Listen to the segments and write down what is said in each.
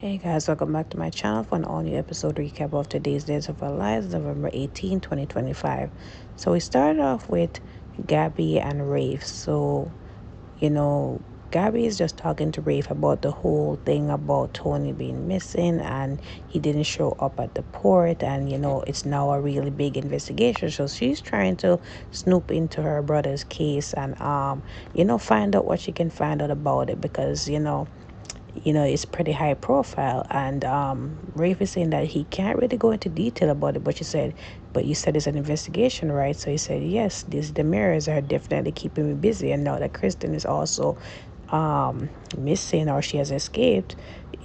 Hey guys, welcome back to my channel for an all new episode recap of today's Days of Our Lives, November 18, 2025. So we started off with Gabby and Rafe. You know, Gabby is just talking to Rafe about the whole thing about Tony being missing and he didn't show up at the port, and it's now a really big investigation. So she's trying to snoop into her brother's case and find out what she can find out about it because it's pretty high profile. And Rafe is saying that he can't really go into detail about it, but but you said it's an investigation, right? So he said, yes, these the mirrors are definitely keeping me busy. And now that Kristen is also missing or she has escaped,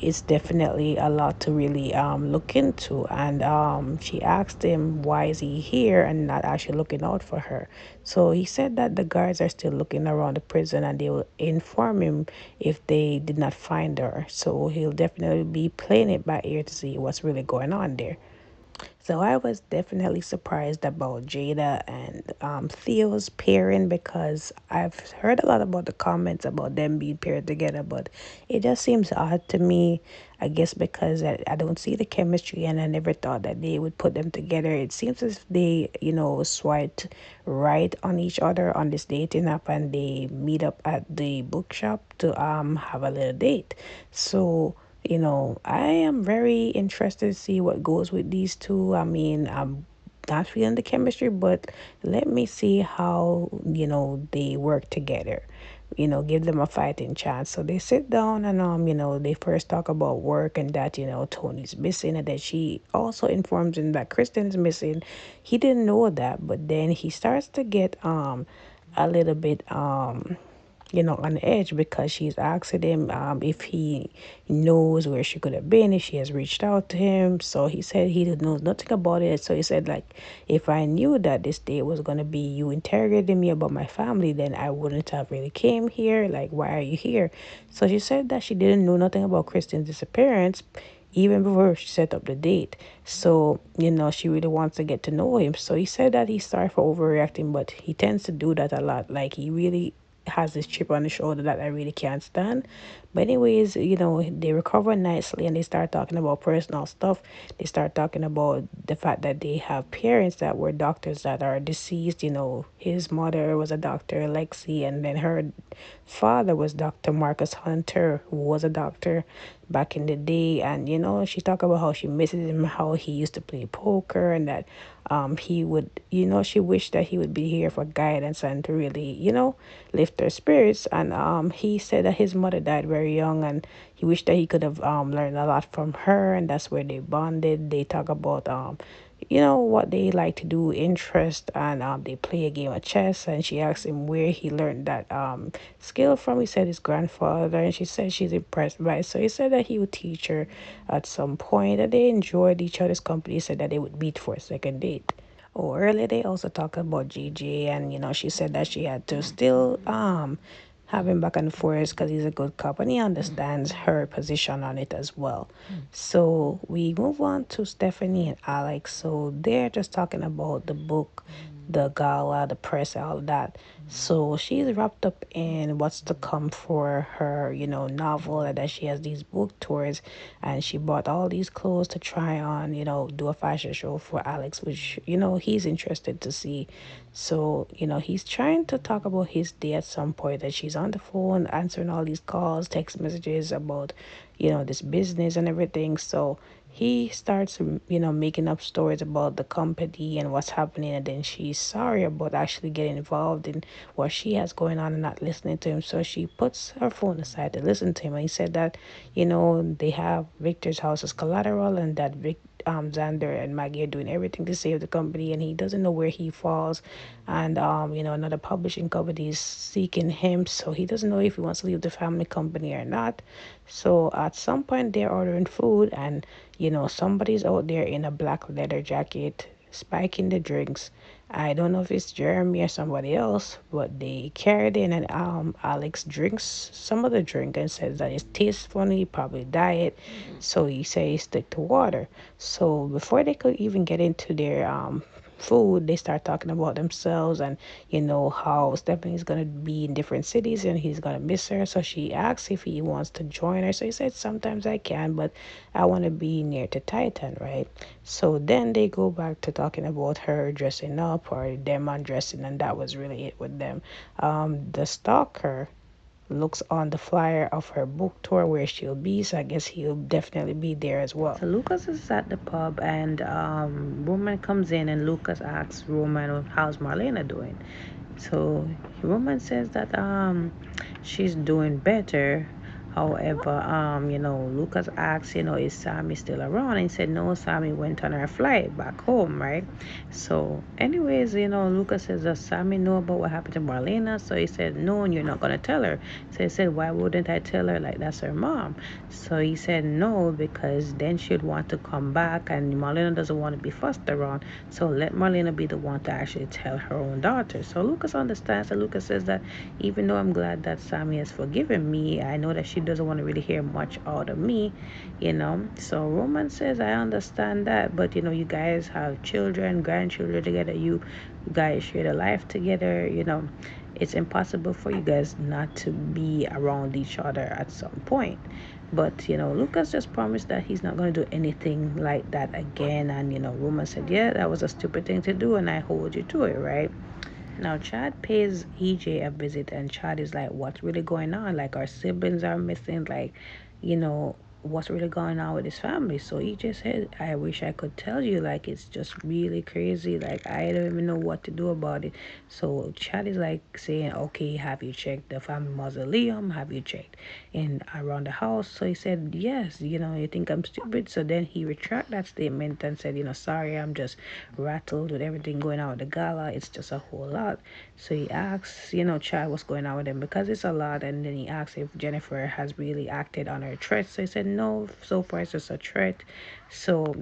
it's definitely a lot to really look into. And she asked him why is he here and not actually looking out for her. So he said that the guards are still looking around the prison and they will inform him if they did not find her. So he'll definitely be playing it by ear to see what's really going on there. So I was definitely surprised about Jada and Theo's pairing because I've heard a lot about the comments about them being paired together, but it just seems odd to me. I guess because I don't see the chemistry and I never thought that they would put them together. It seems as if they, swiped right on each other on this dating app and they meet up at the bookshop to have a little date. So I am very interested to see what goes with these two. I mean, I'm not feeling the chemistry, but let me see how, they work together. Give them a fighting chance. So they sit down and they first talk about work and that, Tony's missing and that she also informs him that Kristen's missing. He didn't know that, but then he starts to get a little bit on edge because she's asking him if he knows where she could have been, if she has reached out to him. So he said he knows nothing about it. So he said, like, if I knew that this day was going to be you interrogating me about my family, then I wouldn't have really came here. Like, why are you here? So she said that she didn't know nothing about Kristen's disappearance even before she set up the date. So, she really wants to get to know him. So he said that he's sorry for overreacting, but he tends to do that a lot. Like, he really has this chip on the shoulder that I really can't stand. But anyways, they recover nicely and they start talking about personal stuff. They start talking about the fact that they have parents that were doctors that are deceased. His mother was a doctor, Lexi, and then her father was Dr. Marcus Hunter, who was a doctor back in the day. And she talked about how she misses him, how he used to play poker, and that he would, she wished that he would be here for guidance and to really, lift her spirits. And he said that his mother died very young and he wished that he could have learned a lot from her, and that's where they bonded. They talk about what they like to do, interest, and they play a game of chess. And she asked him where he learned that skill from. He said his grandfather, and she said she's impressed by it. So he said that he would teach her at some point, that they enjoyed each other's company. He said that they would meet for a second date. Oh, earlier they also talked about Gigi, and she said that she had to still have him back and forth because he's a good cop and he understands her position on it as well. So we move on to Stephanie and Alex. So they're just talking about the book, the gala, the press, all that. So she's wrapped up in what's to come for her, novel, and that she has these book tours, and she bought all these clothes to try on, do a fashion show for Alex, which, he's interested to see. So, he's trying to talk about his day at some point, that she's on the phone answering all these calls, text messages about, this business and everything. So he starts, making up stories about the company and what's happening. And then she's sorry about actually getting involved in what she has going on and not listening to him. So she puts her phone aside to listen to him. And he said that, they have Victor's house as collateral, and that Xander and Maggie are doing everything to save the company, and he doesn't know where he falls. And another publishing company is seeking him, so he doesn't know if he wants to leave the family company or not. So at some point they're ordering food, and somebody's out there in a black leather jacket spiking the drinks. I don't know if it's Jeremy or somebody else, but they carried in, and Alex drinks some of the drink and says that it tastes funny, probably diet. So he says stick to water. So before they could even get into their food, they start talking about themselves and, how Stephanie's going to be in different cities and he's going to miss her. So she asks if he wants to join her. So he said, sometimes I can, but I want to be near to Titan, right? So then they go back to talking about her dressing up or them undressing, and that was really it with them. The stalker looks on the flyer of her book tour where she'll be, so I guess he'll definitely be there as well. So Lucas is at the pub, and Roman comes in, and Lucas asks Roman, how's Marlena doing? So Roman says that she's doing better. However, Lucas asks, is Sammy still around? And he said, no, Sammy went on her flight back home, right? So, anyways, Lucas says, does Sammy know about what happened to Marlena? So he said, no, and you're not going to tell her. So he said, why wouldn't I tell her? Like, that's her mom. So he said, no, because then she'd want to come back, and Marlena doesn't want to be fussed around. So let Marlena be the one to actually tell her own daughter. So Lucas understands, and Lucas says that even though I'm glad that Sammy has forgiven me, I know that she doesn't want to really hear much out of me, So Roman says, I understand that, but you guys have children, grandchildren together, you guys share the life together, it's impossible for you guys not to be around each other at some point. But Lucas just promised that he's not going to do anything like that again. And Roman said, yeah, that was a stupid thing to do, and I hold you to it, right? Now, Chad pays EJ a visit, and Chad is like, what's really going on? Like, our siblings are missing. Like, you know, what's really going on with his family? So EJ said, I wish I could tell you. Like, it's just really crazy. Like, I don't even know what to do about it. So Chad is like saying, okay, have you checked the family mausoleum? Have you checked in around the house? So he said, yes, you think I'm stupid. So then he retracted that statement and said, sorry, I'm just rattled with everything going on with the gala. It's just a whole lot. So he asks, Chad, what's going on with him, because it's a lot. And then he asks if Jennifer has really acted on her threat. So he said, no, so far it's just a threat. So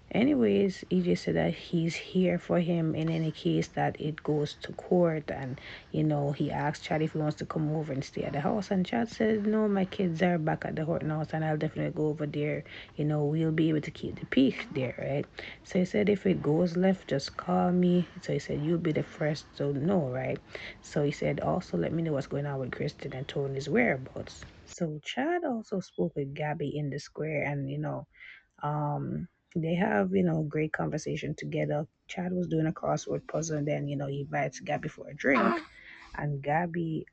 anyways, EJ said that he's here for him in any case that it goes to court. And, he asked Chad if he wants to come over and stay at the house. And Chad said, no, my kids are back at the Horton house and I'll definitely go over there. We'll be able to keep the peace there, right? So he said, if it goes left, just call me. So he said, you'll be the first to know, right? So he said, also let me know what's going on with Kristen and Tony's whereabouts. So Chad also spoke with Gabby in the square, and, um, they have, great conversation together. Chad was doing a crossword puzzle, and then, he invites Gabby for a drink. And Gabby,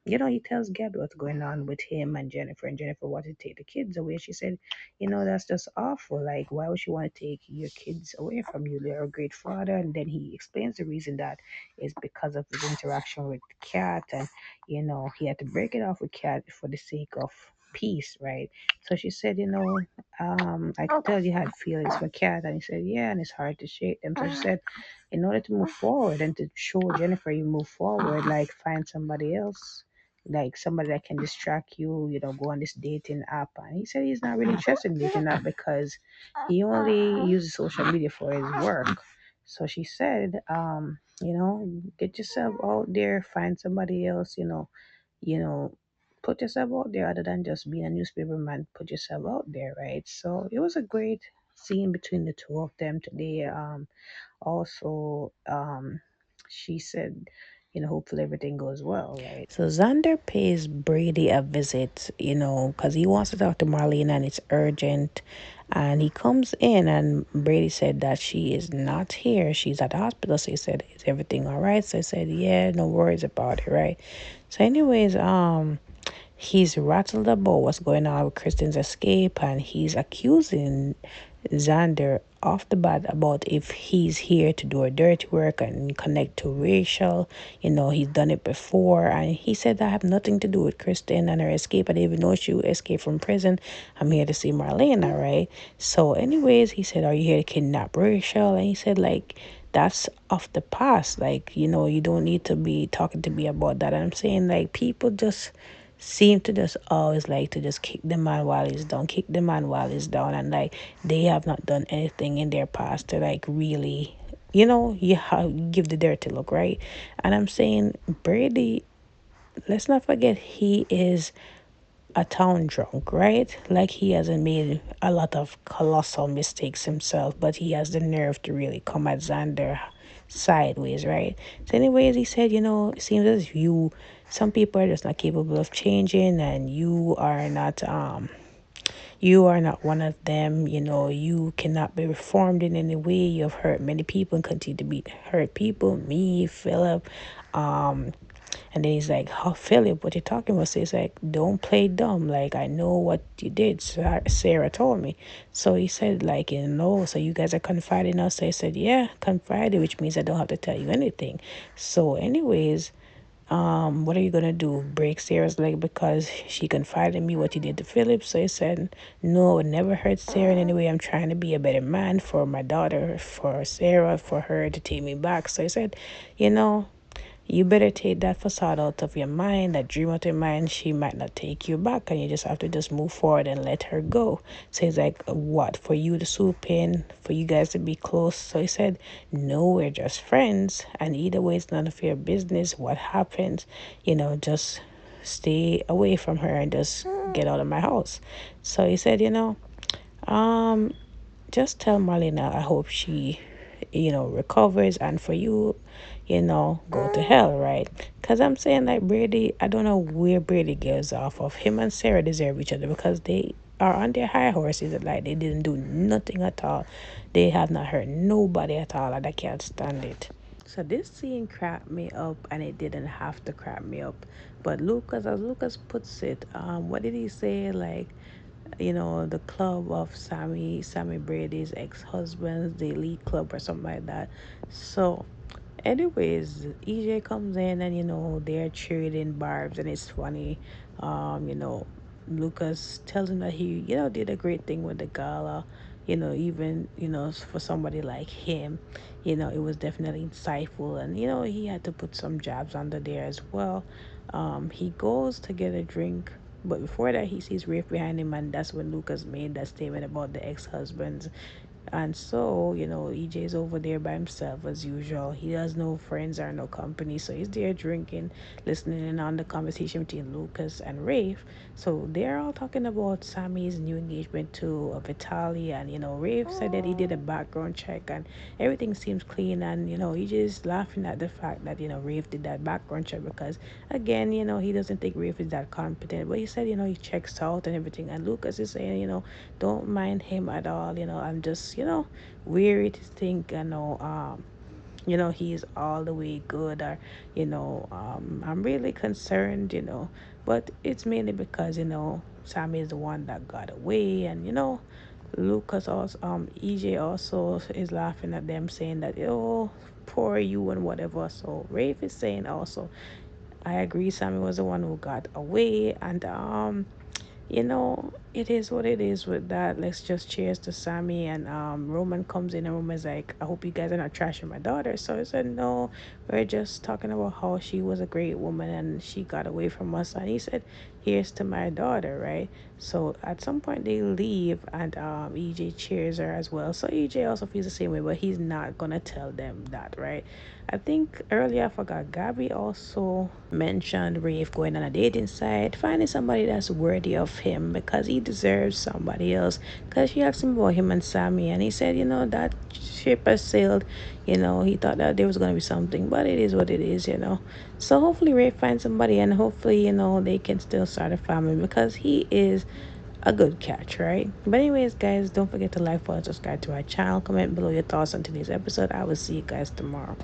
he tells Gabby what's going on with him and Jennifer wanted to take the kids away. She said, that's just awful. Like, why would you want to take your kids away from you? They're a great father. And then he explains the reason that is because of his interaction with Kat, and, he had to break it off with Kat for the sake of peace, right? So she said, I could tell you had feelings for Kat. And he said, yeah, and it's hard to shake them. So she said, in order to move forward and to show Jennifer you move forward, like find somebody else, like somebody that can distract you, go on this dating app. And he said he's not really interested in dating app because he only uses social media for his work. So she said, get yourself out there, find somebody else, you know, put yourself out there other than just being a newspaper man, put yourself out there, right? So it was a great scene between the two of them today. Also, she said, hopefully everything goes well, right? So Xander pays Brady a visit, because he wants to talk to Marlene and it's urgent. And he comes in, and Brady said that she is not here. She's at the hospital. So he said, is everything all right? So I said, yeah, no worries about it, right? So anyways, he's rattled about what's going on with Kristen's escape, and he's accusing Xander off the bat about if he's here to do a dirty work and connect to Rachel. He's done it before, and he said that I have nothing to do with Kristen and her escape. I didn't even know she escaped from prison. I'm here to see Marlena, right? So anyways, he said, are you here to kidnap Rachel? And he said, like, that's of the past. Like, you don't need to be talking to me about that. And I'm saying, like, people just seem to just always like to just kick the man while he's down, kick the man while he's down, and like they have not done anything in their past to like really, give the dirty look, right? And I'm saying Brady, let's not forget he is a town drunk, right? Like he hasn't made a lot of colossal mistakes himself, but he has the nerve to really come at Xander sideways, right? So, anyways, he said, it seems as if some people are just not capable of changing, and you are not one of them. You cannot be reformed in any way. You have hurt many people and continue to be hurt people. Me, Philip, and then he's like, "Oh, Philip, what you talking about?" So he's like, "Don't play dumb. Like, I know what you did. Sarah told me." So he said, like, so you guys are confiding us. So I said, "Yeah, confided, which means I don't have to tell you anything." So, anyways, what are you gonna do? Break Sarah's leg because she confided in me what you did to Philip? So I said, "No, it never hurt Sarah in any way. I'm trying to be a better man for my daughter, for Sarah, for her to take me back." So I said, you know, you better take that facade out of your mind, that dream out of your mind. She might not take you back, and you just have to just move forward and let her go. So he's like, what? For you to swoop in, for you guys to be close? So he said, no, we're just friends. And either way, it's none of your business what happens. Just stay away from her and just get out of my house. So he said, um, just tell Marlena I hope she, recovers. And for you, go to hell, right? Because I'm saying, like, Brady, I don't know where Brady gets off of. Him and Sarah deserve each other because they are on their high horses. Like, they didn't do nothing at all. They have not hurt nobody at all, and I can't stand it. So this scene cracked me up, and it didn't have to crack me up. But Lucas, as Lucas puts it, what did he say? Like, the club of Sammy Brady's ex-husbands, the elite club or something like that. So, anyways, EJ comes in, and they're trading barbs, and it's funny. Lucas tells him that he did a great thing with the gala. Even for somebody like him, it was definitely insightful, and he had to put some jabs under there as well. He goes to get a drink, but before that, he sees Rafe behind him, and that's when Lucas made that statement about the ex-husbands. And so, EJ's over there by himself as usual. He has no friends or no company, so he's there drinking, listening in on the conversation between Lucas and Rafe. So they're all talking about Sammy's new engagement to Vitaly, and Rafe said that he did a background check and everything seems clean, and EJ's laughing at the fact that Rafe did that background check because, again, he doesn't think Rafe is that competent, but he said he checks out and everything, and Lucas is saying don't mind him at all. I'm just, weary to think, he's all the way good, or, I'm really concerned, but it's mainly because, Sammy is the one that got away, and, Lucas also, EJ also is laughing at them, saying that, oh, poor you and whatever. So Rafe is saying also, I agree, Sammy was the one who got away, and it is what it is with that. Let's just cheers to Sammy. And Roman comes in, and Roman's like, I hope you guys are not trashing my daughter. So I said, no, we're just talking about how she was a great woman and she got away from us. And he said, here's to my daughter, right? So at some point they leave, and EJ cheers her as well. So EJ also feels the same way, but he's not gonna tell them that, right? I think earlier I forgot, Gabby also mentioned Rafe going on a dating site, finding somebody that's worthy of him because he deserves somebody else. Because she asked him about him and Sammy, and he said, that ship has sailed. He thought that there was going to be something, but it is what it is. So hopefully Rafe finds somebody, and hopefully, they can still start a family because he is a good catch, right? But anyways, guys, don't forget to like, follow, subscribe to our channel, comment below your thoughts on today's episode. I will see you guys tomorrow.